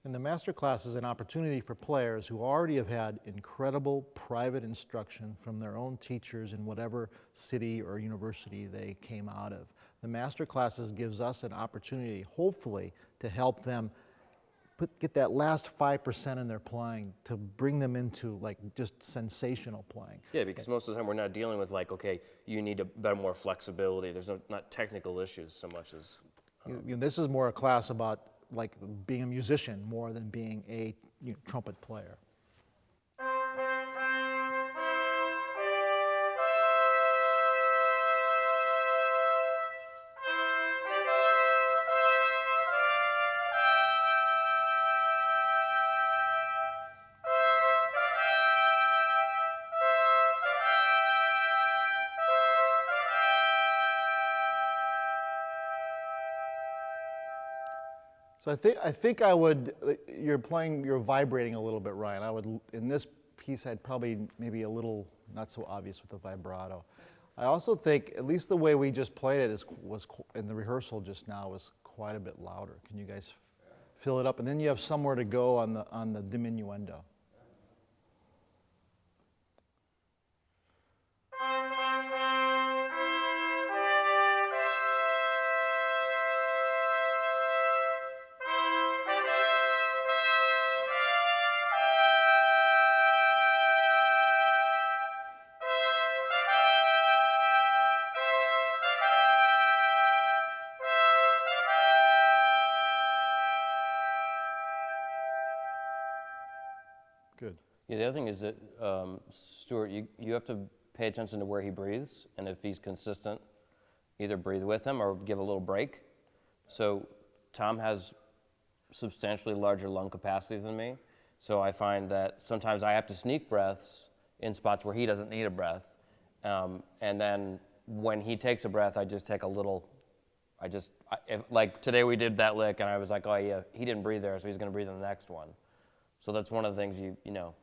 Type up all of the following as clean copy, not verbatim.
And the master class is an opportunity for players who already have had incredible private instruction from their own teachers in whatever city or university they came out of. The master classes gives us an opportunity, hopefully, to help them get that last 5% in their playing to bring them into like just sensational playing. Yeah, because most of the time we're not dealing with like, okay, you need a better, more flexibility. There's not technical issues so much as. This is more a class about like being a musician more than being a trumpet player. So I think I would, you're vibrating a little bit, Ryan. I would, in this piece, I'd probably maybe a little not so obvious with the vibrato. I also think, at least the way we just played it was in the rehearsal just now, was quite a bit louder. Can you guys fill it up? And then you have somewhere to go on the diminuendo. Good. Yeah, the other thing is that, Stuart, you have to pay attention to where he breathes, and if he's consistent, either breathe with him or give a little break. So Tom has substantially larger lung capacity than me, so I find that sometimes I have to sneak breaths in spots where he doesn't need a breath, and then when he takes a breath, I just take a little. Like today we did that lick, and I was like, oh yeah, he didn't breathe there, so he's going to breathe in the next one. So that's one of the things you know,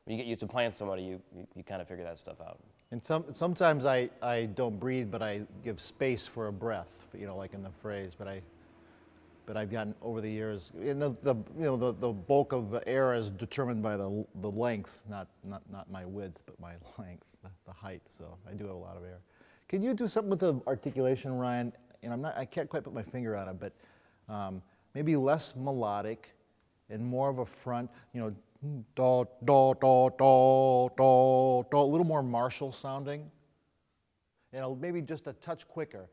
when you get used to playing somebody, you kind of figure that stuff out. And sometimes I don't breathe, but I give space for a breath, like in the phrase. But I've gotten over the years, and the bulk of the air is determined by the length, not my width, but my length, the height. So I do have a lot of air. Can you do something with the articulation, Ryan? And I can't quite put my finger on it, but maybe less melodic and more of a front, do, do, do, do, do, do, a little more martial sounding. And maybe just a touch quicker.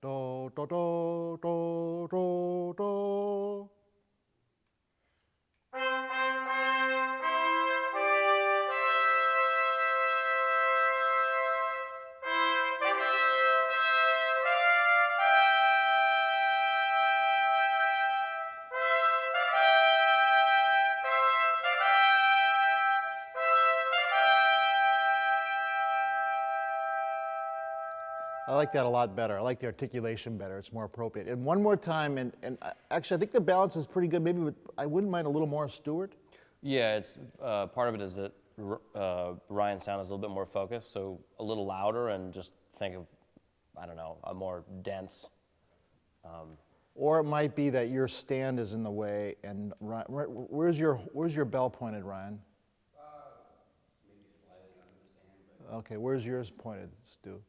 Do, do, do, do, do, do. I like that a lot better. I like the articulation better. It's more appropriate. And one more time, and actually I think the balance is pretty good. Maybe I wouldn't mind a little more Stuart. Yeah, it's part of it is that Ryan's sound is a little bit more focused, so a little louder, and just think of, I don't know, a more dense. Or it might be that your stand is in the way, and where's your bell pointed, Ryan? Maybe slightly under the stand. But okay, where's yours pointed, Stu?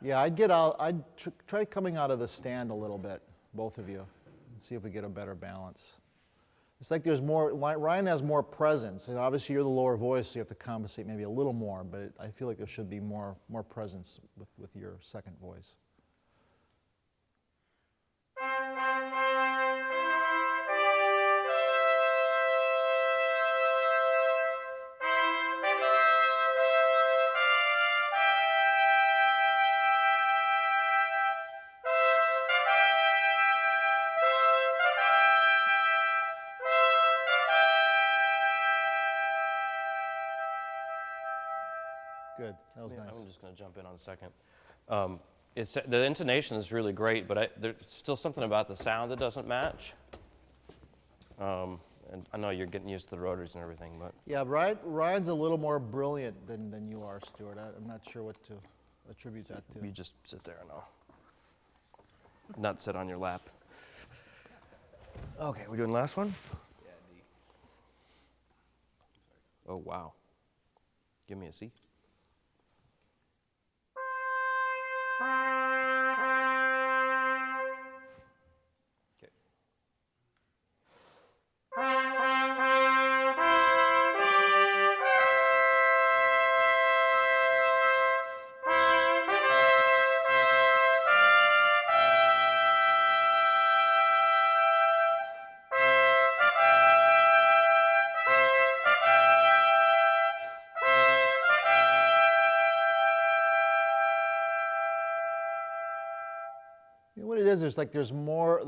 Yeah, I'd try coming out of the stand a little bit, both of you, and see if we get a better balance. It's like there's more, Ryan has more presence, and obviously you're the lower voice, so you have to compensate maybe a little more, but I feel like there should be more presence with your second voice. Good, that was nice. I'm just going to jump in on a second. The intonation is really great, but there's still something about the sound that doesn't match. And I know you're getting used to the rotaries and everything, but yeah, Ryan's a little more brilliant than you are, Stuart. I'm not sure what to attribute that to. you just sit there and I'll not sit on your lap. Okay, we're doing the last one? Yeah, D. Oh, wow. Give me a C. Okay. You know what it is? There's more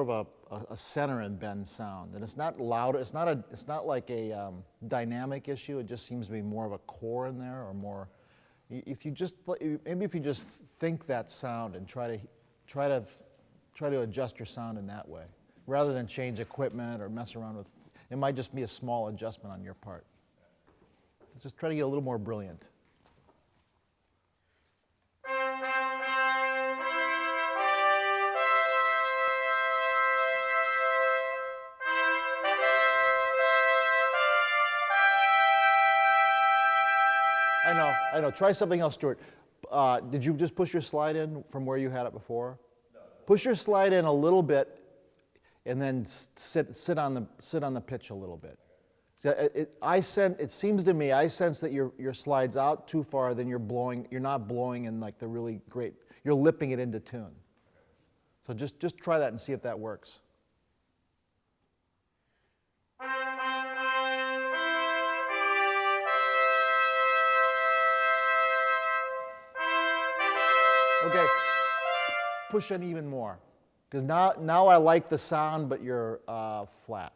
of a center in Ben's sound, and it's not louder. It's not like a dynamic issue. It just seems to be more of a core in there, or more. If you just maybe if you just think that sound and try to adjust your sound in that way, rather than change equipment or mess around with. It might just be a small adjustment on your part. Just try to get a little more brilliant. I know. Try something else, Stuart. Did you just push your slide in from where you had it before? No. Push your slide in a little bit, and then sit on the pitch a little bit. It seems to me, I sense that your slide's out too far. Then you're not blowing in like the really great. You're lipping it into tune. So just try that and see if that works. Okay, push in even more, because now I like the sound, but you're flat.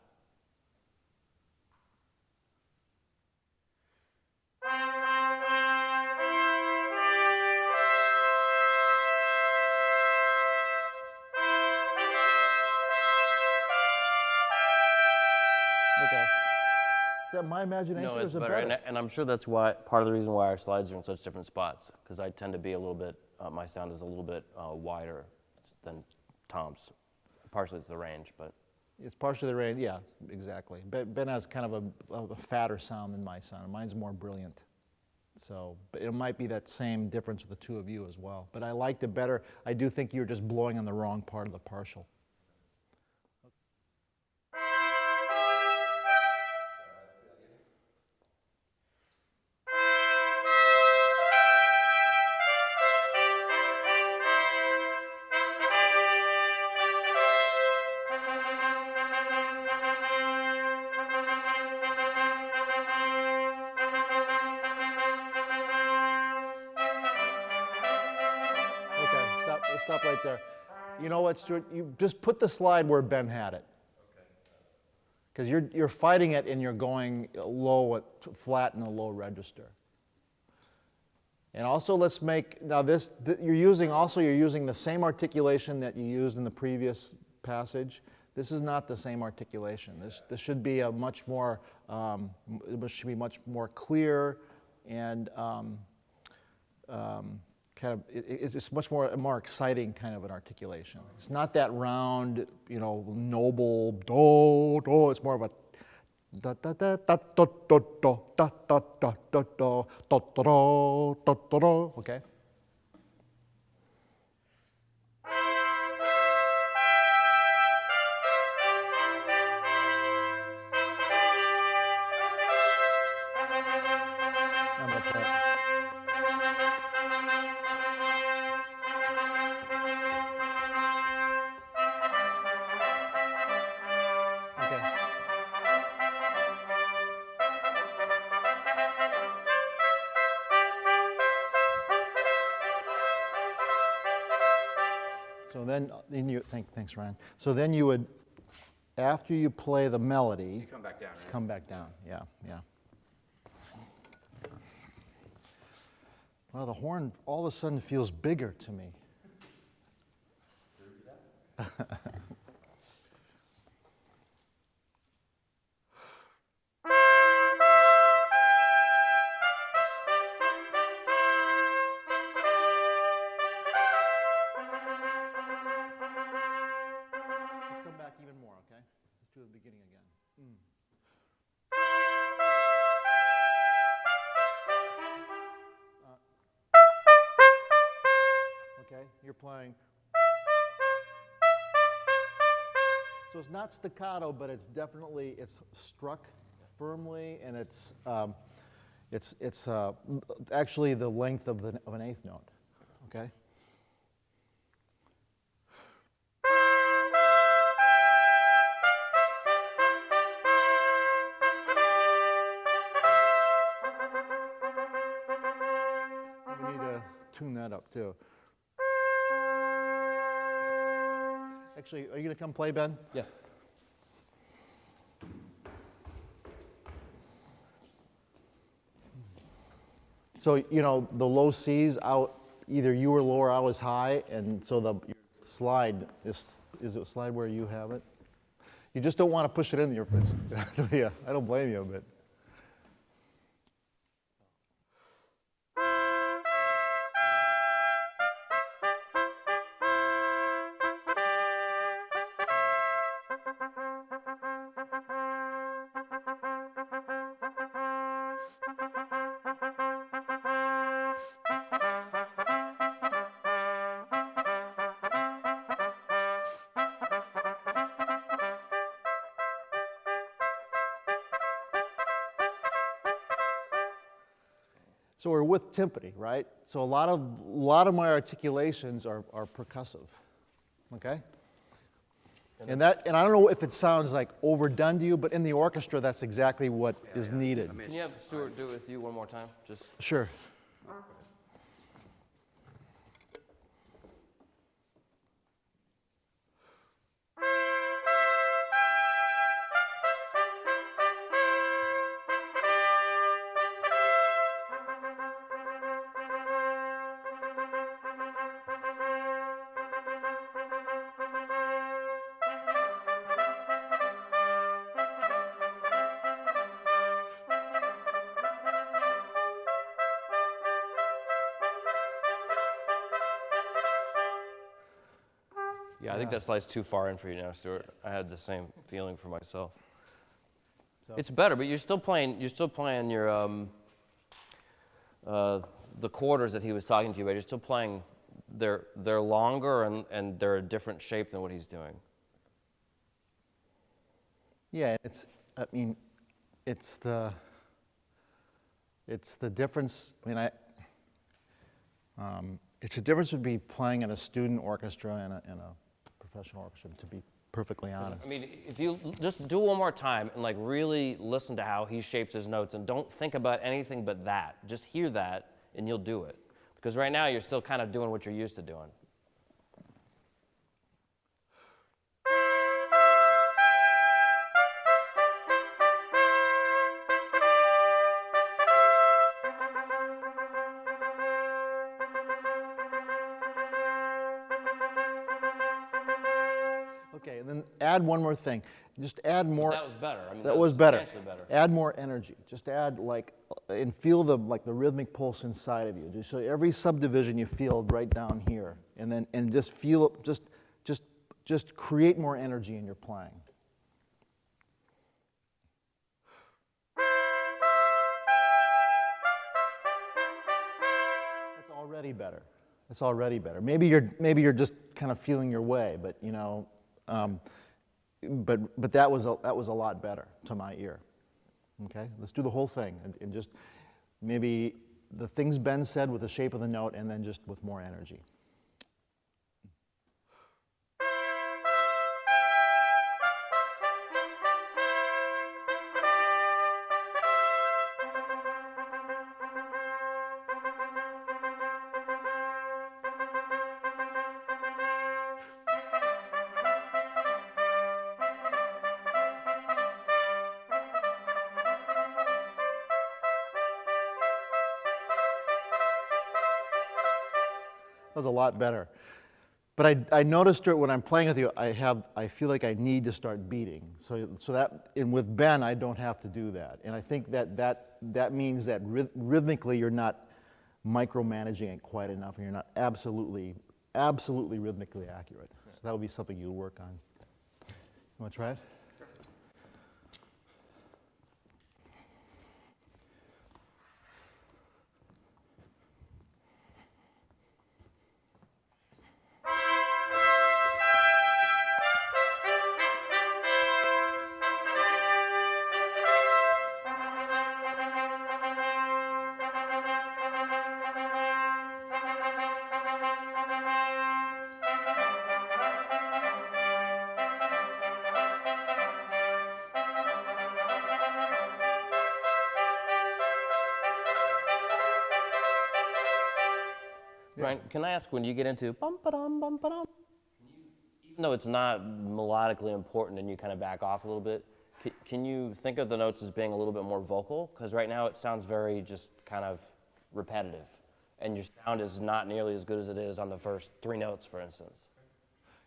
Okay. Is that my imagination? No, or it's is it better, and I'm sure that's why part of the reason why our slides are in such different spots, because I tend to be a little bit, my sound is a little bit wider than Tom's. Partially it's the range, but. It's partially the range, yeah, exactly. Ben has kind of a fatter sound than my sound. Mine's more brilliant. So, but it might be that same difference with the two of you as well. But I liked it better. I do think you're just blowing on the wrong part of the partial. Stop right there. You know what, Stuart? You just put the slide where Ben had it. Because you're fighting it and you're going low, flat in the low register. And also let's make, now you're using the same articulation that you used in the previous passage. This is not the same articulation. This should be a much more, it should be much more clear and kind of, it's much more exciting kind of an articulation. It's not that round, noble do do. It's more of a da da da da da da da da da da da da da da da da da. Okay. How about that? So then thanks, Ryan. So then you would, after you play the melody, You come back down, right? come back down. Yeah. Well, the horn all of a sudden feels bigger to me. Let's come back even more, okay? okay? You're playing. So it's not staccato, but it's definitely, it's struck firmly, and it's actually the length of an eighth note, okay? We need to tune that up too. Actually, are you gonna come play, Ben? Yeah. So, you know, the low C's out, either you were low or I was high, and so the slide, is it a slide where you have it? You just don't want to push it in your, yeah, I don't blame you, but. So we're with timpani, right? So a lot of my articulations are percussive, okay? And I don't know if it sounds like overdone to you, but in the orchestra, that's exactly what is needed. Can you have Stuart do it with you one more time? Just. Sure. Yeah, I think that slide's too far in for you now, Stuart. I had the same feeling for myself. So. It's better, but you're still playing your the quarters that he was talking to you about. You're still playing. They're longer and they're a different shape than what he's doing. Yeah, it's the difference. I mean, it's a difference between playing in a student orchestra and a professional orchestra, to be perfectly honest. I mean, if you just do it one more time and like really listen to how he shapes his notes and don't think about anything but that, just hear that and you'll do it. Because right now you're still kind of doing what you're used to doing. Okay, and then add one more thing. Just add more. That was better. I mean, That was better. Substantially better. Add more energy. Just add and feel the rhythmic pulse inside of you. Just so every subdivision you feel right down here, and just feel just create more energy in your playing. That's already better. That's already better. Maybe you're just kind of feeling your way, but you know. But that was a lot better to my ear. Okay, let's do the whole thing and just maybe the things Ben said with the shape of the note, and then just with more energy. That was a lot better. But I noticed it when I'm playing with you, I feel like I need to start beating. So that, and with Ben, I don't have to do that. And I think that means that rhythmically you're not micromanaging it quite enough, and you're not absolutely rhythmically accurate. So that would be something you'll work on. You want to try it? Ryan, can I ask, when you get into bum-ba-dum, bum-ba-dum, even though it's not melodically important and you kind of back off a little bit, can you think of the notes as being a little bit more vocal? Because right now it sounds very just kind of repetitive, and your sound is not nearly as good as it is on the first 3 notes, for instance.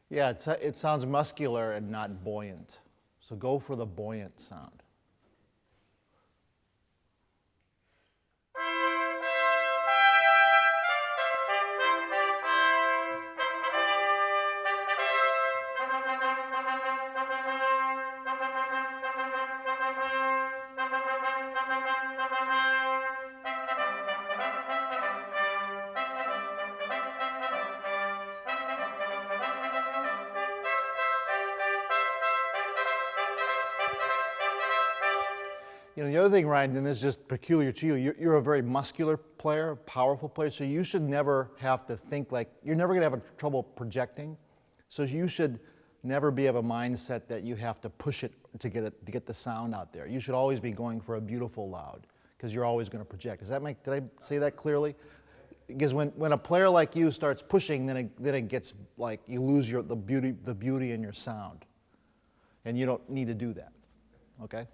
Yeah, it sounds muscular and not buoyant. So go for the buoyant sound. You know, the other thing, Ryan, and this is just peculiar to you, you're a very muscular player, powerful player, so you should never have to think like, you're never going to have trouble projecting. So you should never be of a mindset that you have to push it to get the sound out there. You should always be going for a beautiful loud, because you're always going to project. Did I say that clearly? Because when a player like you starts pushing, then it gets like, you lose the beauty in your sound. And you don't need to do that, okay?